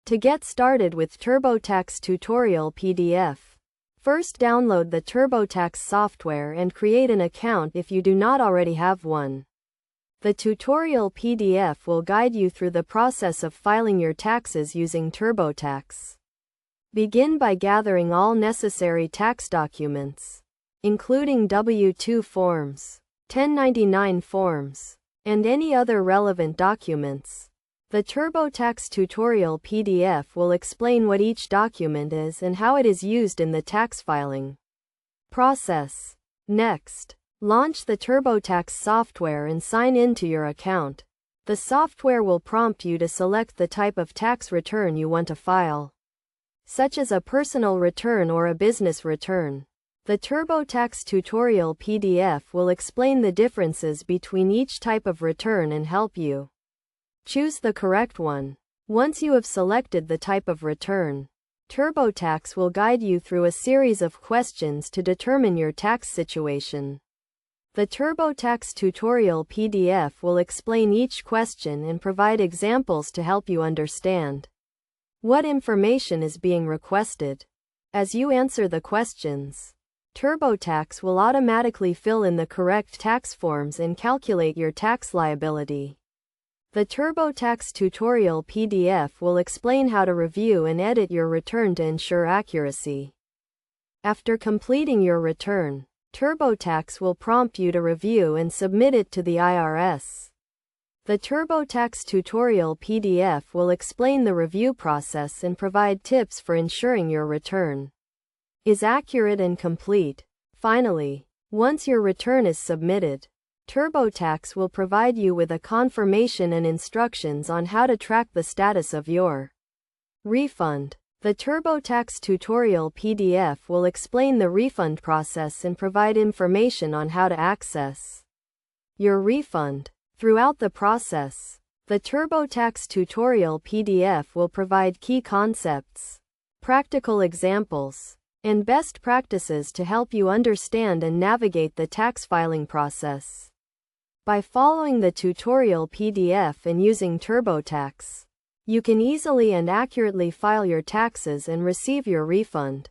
To get started with TurboTax tutorial PDF, first download the TurboTax software and create an account if you do not already have one. The tutorial PDF will guide you through the process of filing your taxes using TurboTax. Begin by gathering all necessary tax documents, including W-2 forms, 1099 forms, and any other relevant documents. The TurboTax tutorial PDF will explain what each document is and how it is used in the tax filing process. Next, launch the TurboTax software and sign in to your account. The software will prompt you to select the type of tax return you want to file, such as a personal return or a business return. The TurboTax tutorial PDF will explain the differences between each type of return and help you choose the correct one. Once you have selected the type of return, TurboTax will guide you through a series of questions to determine your tax situation. The TurboTax tutorial PDF will explain each question and provide examples to help you understand what information is being requested. As you answer the questions, TurboTax will automatically fill in the correct tax forms and calculate your tax liability. The TurboTax tutorial PDF will explain how to review and edit your return to ensure accuracy. After completing your return, TurboTax will prompt you to review and submit it to the IRS. The TurboTax tutorial PDF will explain the review process and provide tips for ensuring your return is accurate and complete. Finally, once your return is submitted, TurboTax will provide you with a confirmation and instructions on how to track the status of your refund. The TurboTax tutorial PDF will explain the refund process and provide information on how to access your refund. Throughout the process, the TurboTax tutorial PDF will provide key concepts, practical examples, and best practices to help you understand and navigate the tax filing process. By following the tutorial PDF and using TurboTax, you can easily and accurately file your taxes and receive your refund.